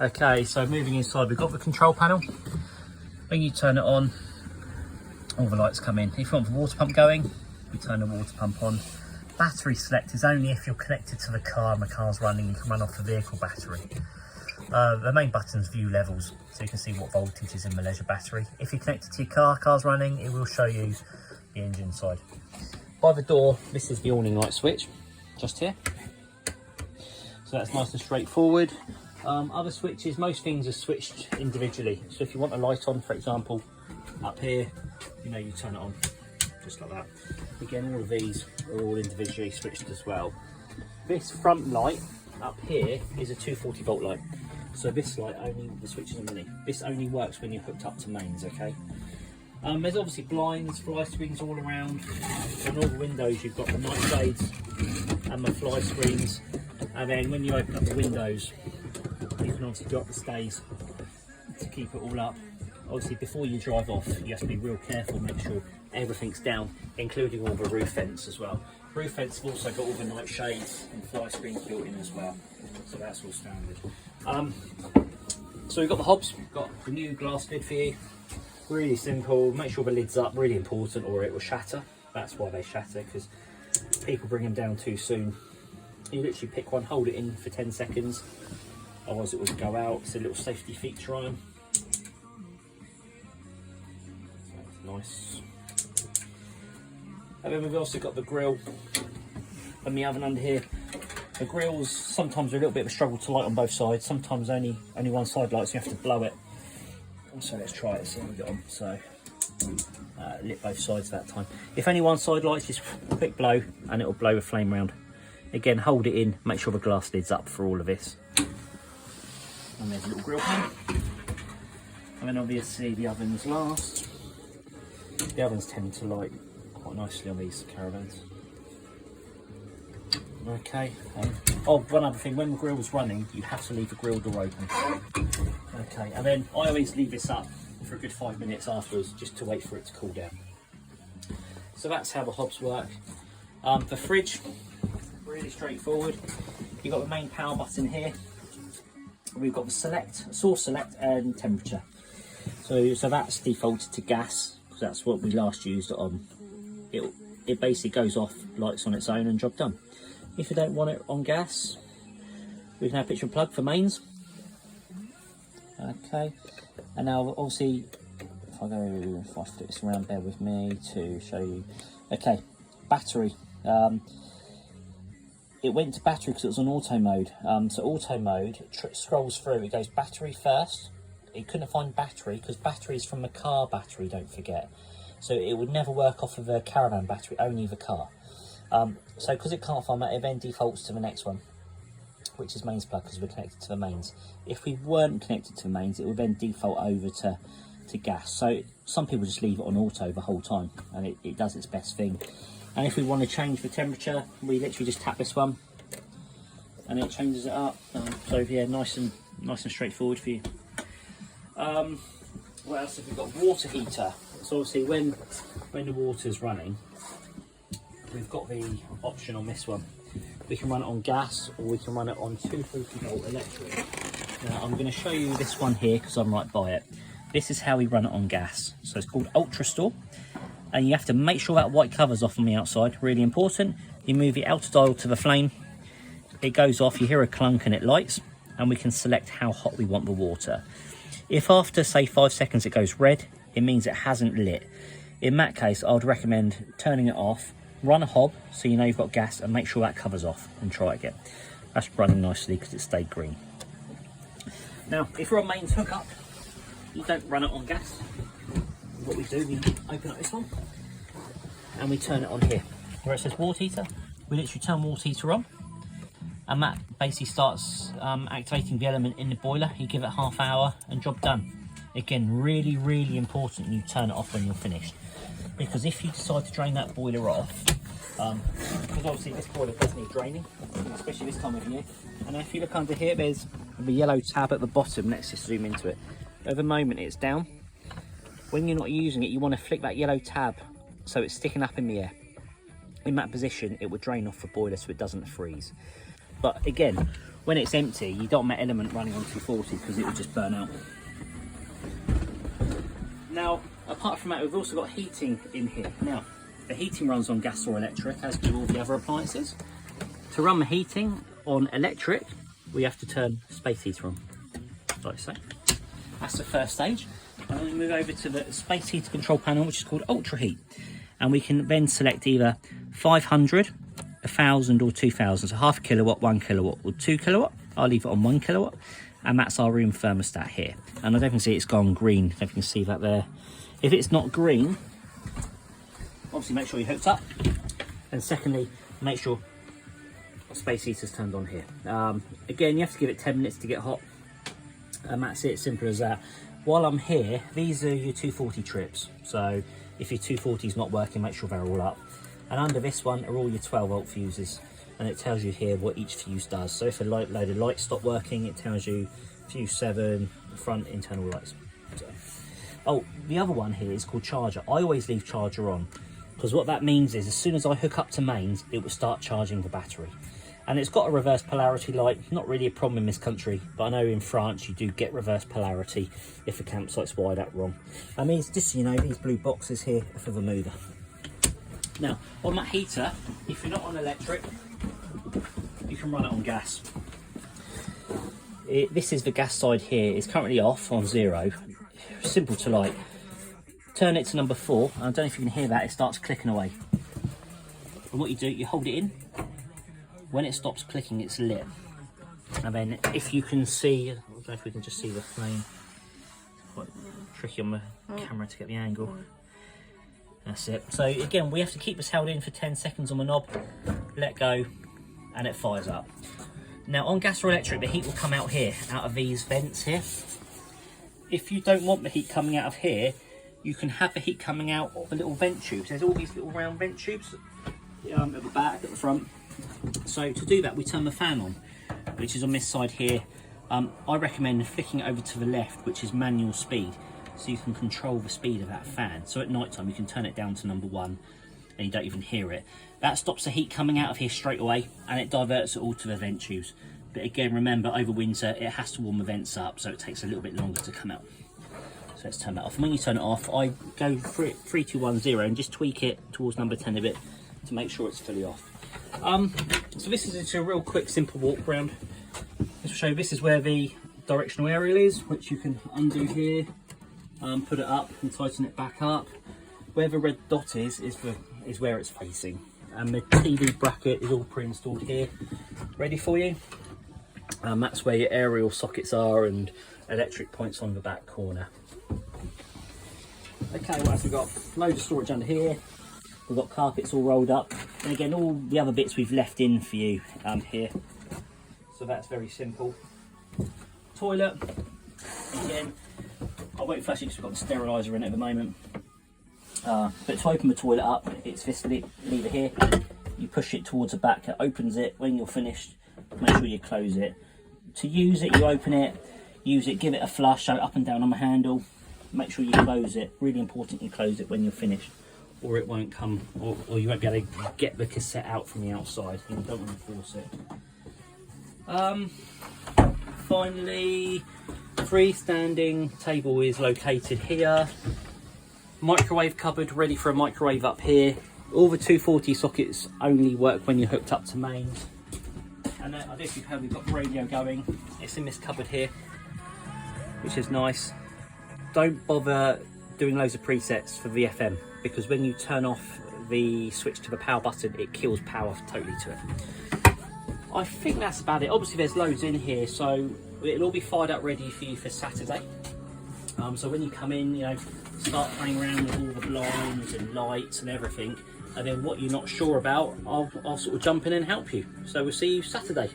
Okay, so moving inside, we've got the control panel. When you turn it on, all the lights come in. If you want the water pump going, we turn the water pump on. Battery select is only if you're connected to the car and the car's running. You can run off the vehicle battery. The main button's view levels, so you can see what voltage is in the leisure battery. If you're connected to your car's running, it will show you the engine side. By the door, this is the awning light switch, just here. So that's nice and straightforward. Other switches, most things are switched individually. So if you want a light on, for example, up here, you know, you turn it on just like that. Again, all of these are all individually switched as well. This front light up here is a 240 volt light. So this light only, the switch is underneath. This only works when you're hooked up to mains, okay? There's obviously blinds, fly screens all around. On all the windows you've got the night shades and the fly screens. And then when you open up the windows, you can obviously drop the stays to keep it all up. Obviously before you drive off, you have to be real careful, make sure everything's down, including all the roof vents as well. Roof vents have also got all the night shades and fly screens built in as well, so that's all standard. So we've got the hobs, we've got the new glass lid for you. Really simple, make sure the lid's up, really important, or it will shatter. That's why they shatter, because people bring them down too soon. You literally pick one, hold it in for 10 seconds, otherwise it will go out. It's a little safety feature on them. Nice. And then we've also got the grill and the oven under here. The grills sometimes are a little bit of a struggle to light on both sides. Sometimes only one side lights, you have to blow it. So let's try it, see how we get on. So lit both sides that time. If only one side lights, just quick blow and it'll blow a flame round. Again, hold it in, make sure the glass lid's up for all of this. And there's a little grill pan. And then obviously the oven's last. The ovens tend to light quite nicely on these caravans. Okay. Oh, one other thing, when the grill's running, you have to leave the grill door open. Okay, and then I always leave this up for a good 5 minutes afterwards, just to wait for it to cool down. So that's how the hobs work. The fridge, really straightforward. You've got the main power button here. We've got the select, source select and temperature. So that's defaulted to gas. That's what we last used it on. It basically goes off, lights on its own, and job done. If you don't want it on gas, we can have a picture of plug for mains. Okay, and now obviously, if I flip this around, bear with me to show you. Okay, battery. It went to battery because it was on auto mode. So auto mode scrolls through. It goes battery first. It couldn't find battery because battery is from the car battery, don't forget. So it would never work off of the caravan battery, only the car. So because it can't find that, it then defaults to the next one, which is mains plug, because we're connected to the mains. If we weren't connected to the mains, it would then default over to gas. So some people just leave it on auto the whole time, and it does its best thing. And if we want to change the temperature, we literally just tap this one, and it changes it up. So yeah, nice and straightforward for you. What else have we got? Water heater. So obviously when the water's running, we've got the option on this one. We can run it on gas, or we can run it on 240 volt electric. Now I'm going to show you this one here because I'm right by it. This is how we run it on gas. So it's called Ultra Store, and you have to make sure that white cover's off on the outside. Really important. You move the outer dial to the flame, it goes off, you hear a clunk and it lights, and we can select how hot we want the water. If after say 5 seconds it goes red, it means it hasn't lit. In that case, I would recommend turning it off, run a hob so you know you've got gas, and make sure that covers off, and try it again. That's running nicely because it stayed green. Now, if you're on mains hookup, you don't run it on gas. What we do, we open up this one and we turn it on here. Where it says water heater, we literally turn water heater on, and that basically starts activating the element in the boiler. You give it half hour and job done. Again, really important you turn it off when you're finished, because if you decide to drain that boiler off, because obviously this boiler does need draining, especially this time of year. And if you look under here, there's the yellow tab at the bottom. Let's just zoom into it. At the moment it's down. When you're not using it, you want to flick that yellow tab so it's sticking up in the air. In that position, it would drain off the boiler so it doesn't freeze. But again, when it's empty, you don't want that element running on 240 because it will just burn out. Now, apart from that, we've also got heating in here. Now, the heating runs on gas or electric, as do all the other appliances. To run the heating on electric, we have to turn space heater on, like so. That's the first stage. And then we move over to the space heater control panel, which is called Ultra Heat. And we can then select either 500, 1000 or 2000. So half a kilowatt, 1 kilowatt or 2 kilowatt. I'll leave it on 1 kilowatt. And that's our room thermostat here. And I don't even see it's gone green. I don't know if you can see that there. If it's not green, obviously make sure you're hooked up. And secondly, make sure the space heater's turned on here. Again, you have to give it 10 minutes to get hot. And that's it, simple as that. While I'm here, these are your 240 trips. So if your 240 is not working, make sure they're all up. And under this one are all your 12 volt fuses. And it tells you here what each fuse does. So if a load of lights stop working, it tells you fuse 7, front internal lights. So. Oh, the other one here is called charger. I always leave charger on, because what that means is as soon as I hook up to mains, it will start charging the battery. And it's got a reverse polarity light. Not really a problem in this country, but I know in France you do get reverse polarity if the campsite's wired up wrong. That means, just so you know, these blue boxes here are for the mover. Now, on that heater, if you're not on electric, you can run it on gas. This is the gas side here. It's currently off on 0. Simple to light. Turn it to number 4. I don't know if you can hear that. It starts clicking away. And what you do, you hold it in. When it stops clicking, it's lit. And then if you can see, I don't know if we can just see the flame. Quite tricky on the camera to get the angle. That's it. So again, we have to keep this held in for 10 seconds on the knob, let go, and it fires up. Now on gas or electric, the heat will come out here, out of these vents here. If you don't want the heat coming out of here, you can have the heat coming out of the little vent tubes. There's all these little round vent tubes at the back, at the front. So to do that, we turn the fan on, which is on this side here. I recommend flicking it over to the left, which is manual speed, so you can control the speed of that fan. So at night time, you can turn it down to number 1 and you don't even hear it. That stops the heat coming out of here straight away, and it diverts it all to the vent tubes. But again, remember, over winter, it has to warm the vents up, so it takes a little bit longer to come out. So let's turn that off. And when you turn it off, I go 3, 2, 1, 0 and just tweak it towards number 10 a bit to make sure it's fully off. So this is just a real quick, simple walk around. This will show you, this is where the directional aerial is, which you can undo here, put it up and tighten it back up. Where the red dot is where it's facing. And the TV bracket is all pre-installed here, ready for you. That's where your aerial sockets are and electric points on the back corner. Okay, what else we got? Load of storage under here. We've got carpets all rolled up. And again, all the other bits we've left in for you here. So that's very simple. Toilet. Again, I won't flash it because we've got the steriliser in it at the moment. But to open the toilet up, it's this lever here. You push it towards the back, it opens it. When you're finished, make sure you close it. To use it, you open it, use it, give it a flush, so up and down on the handle. Make sure you close it. Really important you close it when you're finished, or it won't come, or you won't be able to get the cassette out from the outside. You don't want to force it. Finally, freestanding table is located here. Microwave cupboard ready for a microwave up here. All the 240 sockets only work when you're hooked up to mains. And I don't know if you've heard, we've got the radio going. It's in this cupboard here, which is nice. Don't bother doing loads of presets for the FM, because when you turn off the switch to the power button, it kills power totally to it. I think that's about it. Obviously there's loads in here, so it'll all be fired up ready for you for Saturday. So when you come in, you know, start playing around with all the blinds and lights and everything, and then what you're not sure about, I'll sort of jump in and help you. So we'll see you Saturday.